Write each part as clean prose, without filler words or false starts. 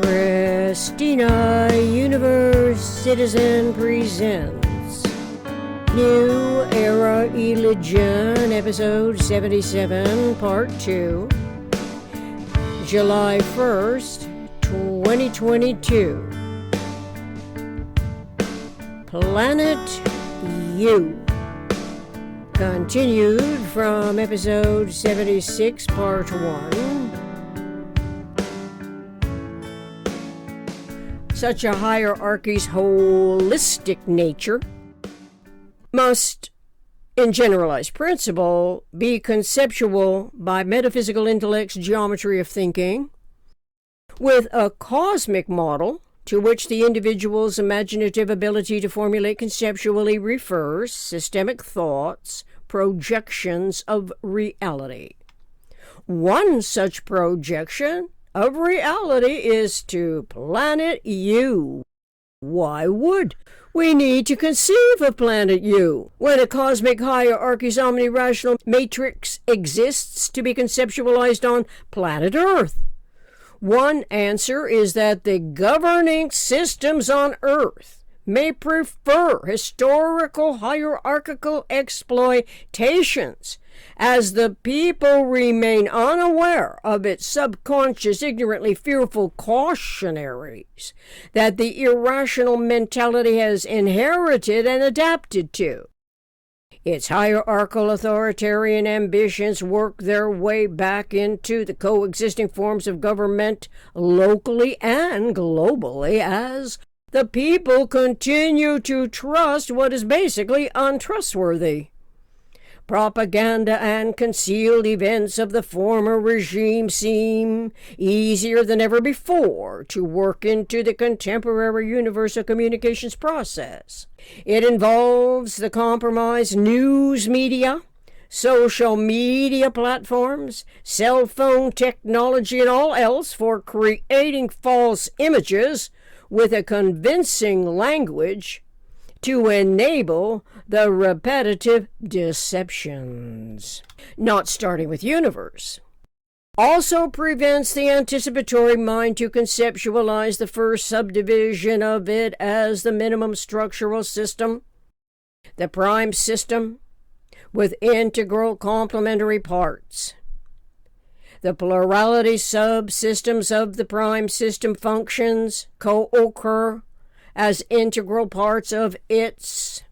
Christina Universe Citizen presents New Era Religion, Episode 77, Part 2, July 1st, 2022. Planet U. Continued from Episode 76, Part 1. Such a hierarchy's holistic nature must, in generalized principle, be conceptual by metaphysical intellect's geometry of thinking, with a cosmic model to which the individual's imaginative ability to formulate conceptually refers systemic thoughts, projections of reality. One such projection of reality is to Planet U. Why would we need to conceive of Planet U when a cosmic hierarchy's omnirational matrix exists to be conceptualized on planet Earth? One answer is that the governing systems on Earth may prefer historical hierarchical exploitations as the people remain unaware of its subconscious, ignorantly fearful cautionaries that the irrational mentality has inherited and adapted to. Its hierarchical authoritarian ambitions work their way back into the coexisting forms of government locally and globally as the people continue to trust what is basically untrustworthy. Propaganda and concealed events of the former regime seem easier than ever before to work into the contemporary universal communications process. It involves the compromised news media, social media platforms, cell phone technology, and all else for creating false images with a convincing language to enable the repetitive deceptions. Not starting with universe. Also prevents the anticipatory mind to conceptualize the first subdivision of it as the minimum structural system, the prime system, with integral complementary parts. The plurality subsystems of the prime system functions co-occur as integral parts of its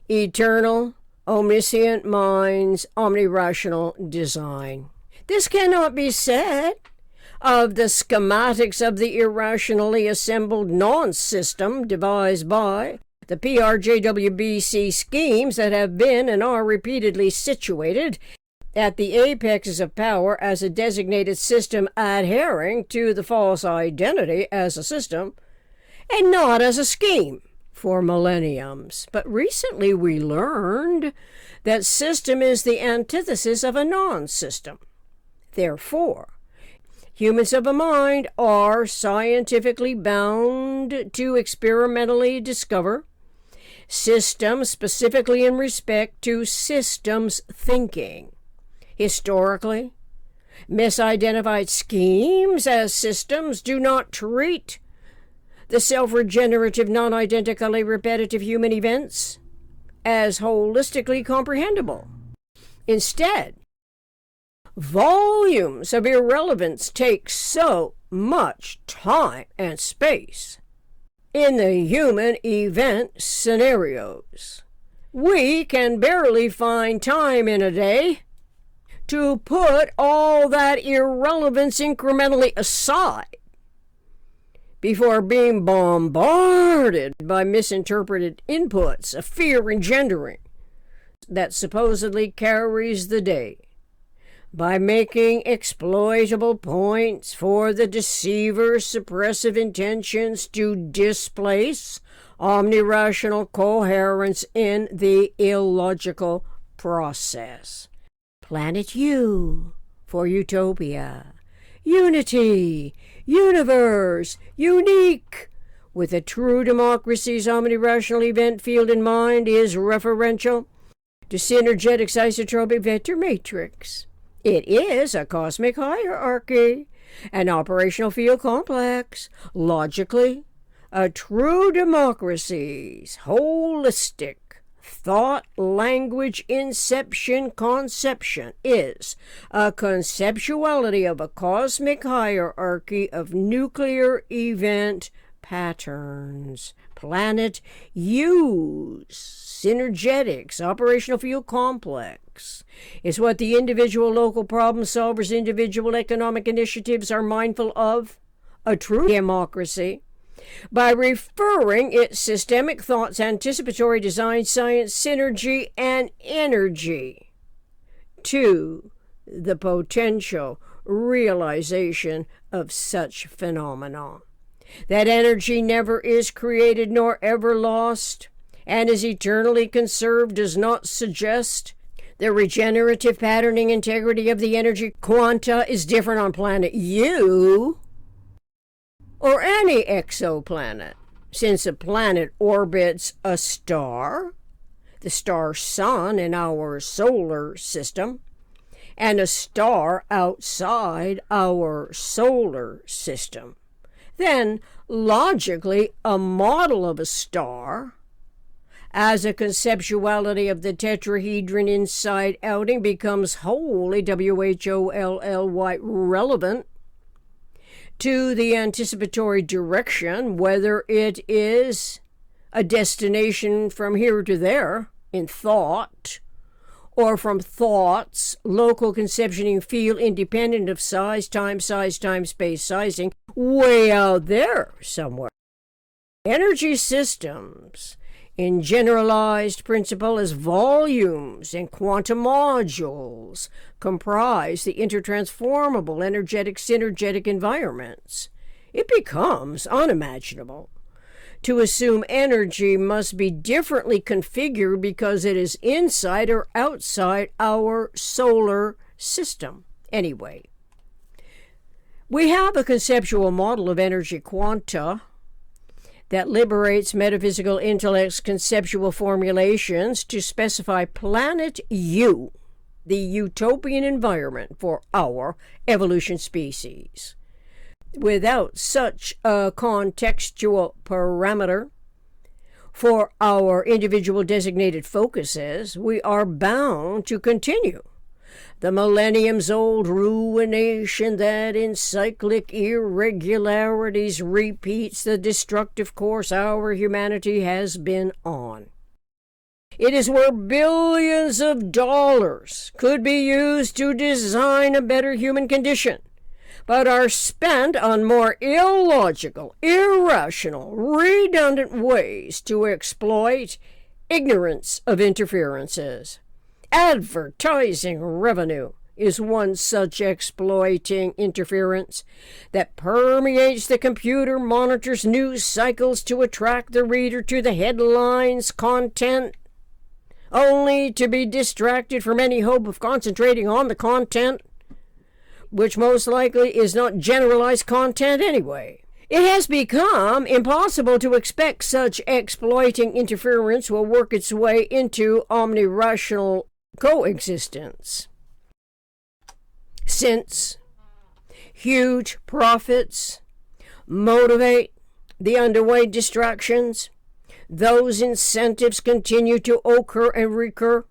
eternal, omniscient mind's omnirational design. This cannot be said of the schematics of the irrationally assembled non-system devised by the PRJWBC schemes that have been and are repeatedly situated at the apexes of power as a designated system adhering to the false identity as a system, and not as a scheme for millenniums. But recently we learned that system is the antithesis of a non-system. Therefore, humans of a mind are scientifically bound to experimentally discover systems specifically in respect to systems thinking. Historically, misidentified schemes as systems do not treat the self-regenerative, non-identically repetitive human events as holistically comprehensible. Instead, volumes of irrelevance take so much time and space in the human event scenarios. We can barely find time in a day to put all that irrelevance incrementally aside before being bombarded by misinterpreted inputs, a fear engendering that supposedly carries the day by making exploitable points for the deceiver's suppressive intentions to displace omnirational coherence in the illogical process. Planet U for Utopia. Unity, universe, unique, with a true democracy's omnirational event field in mind is referential to Synergetics Isotropic Vector Matrix. It is a cosmic hierarchy An operational field complex, logically, a true democracy's holistic thought, language, inception-conception is a conceptuality of a cosmic hierarchy of nuclear event patterns. Planet U's Synergetics Operational Field Complex is what the individual local problem solvers, individual economic initiatives are mindful of, a true democracy, by referring its systemic thoughts, anticipatory design, science, synergy, and energy to the potential realization of such phenomena. That energy never is created nor ever lost, and is eternally conserved, does not suggest the regenerative patterning integrity of the energy quanta is different on planet U or any exoplanet, since a planet orbits a star, the star sun in our solar system, and a star outside our solar system. Then, logically, a model of a star as a conceptuality of the tetrahedron inside outing becomes wholly WHOLLY relevant to the anticipatory direction, whether it is a destination from here to there in thought, or from thought's local conceptioning field independent of size times space sizing, way out there somewhere. Energy systems in generalized principle as volumes and quanta modules comprise the intertransformable energetic-synergetic environments. It becomes unimaginable to assume energy must be differently configured because it is inside or outside our solar system. Anyway, we have a conceptual model of energy quanta that liberates metaphysical intellect's conceptual formulations to specify planet U, the utopian environment for our evolution species. Without such a contextual parameter for our individual designated focuses, we are bound to continue the millenniums-old ruination that in cyclic irregularities repeats the destructive course our humanity has been on. It is where billions of dollars could be used to design a better human condition, but are spent on more illogical, irrational, redundant ways to exploit ignorance of interferences. Advertising revenue is one such exploiting interference that permeates the computer monitor's news cycles to attract the reader to the headline's content, only to be distracted from any hope of concentrating on the content, which most likely is not generalized content anyway. It has become impossible to expect such exploiting interference will work its way into omnirational coexistence, since huge profits motivate the underway distractions. Those incentives continue to occur and recur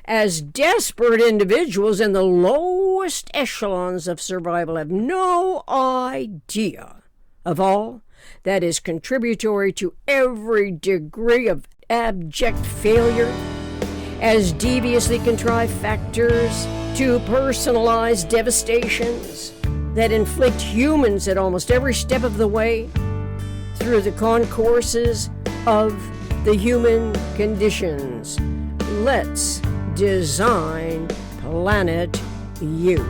as desperate individuals in the lowest echelons of survival have no idea of all that is contributory to every degree of abject failure, as deviously contrived factors to personalized devastations that inflict humans at almost every step of the way through the concourses of the human conditions. Let's design Planet U.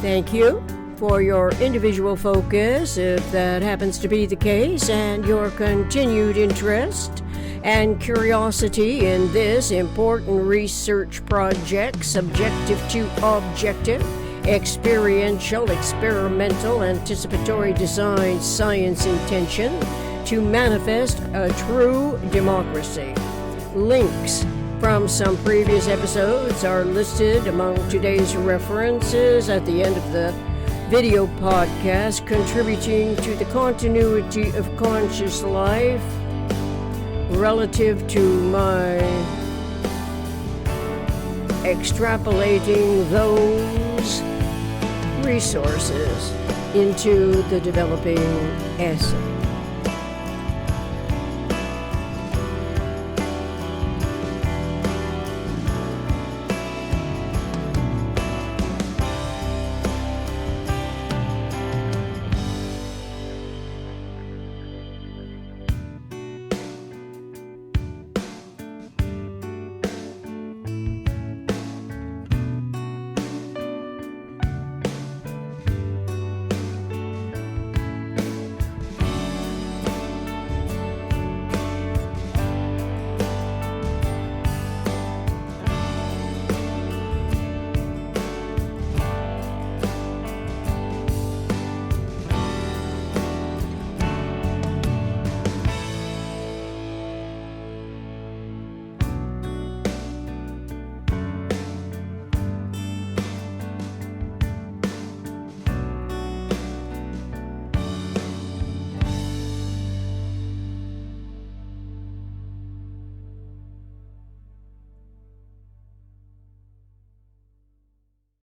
Thank you for your individual focus, if that happens to be the case, and your continued interest and curiosity in this important research project, subjective to objective, experiential, experimental, anticipatory design, science intention to manifest a true democracy. Links from some previous episodes are listed among today's references at the end of the video podcast contributing to the continuity of conscious life relative to my extrapolating those resources into the developing essay.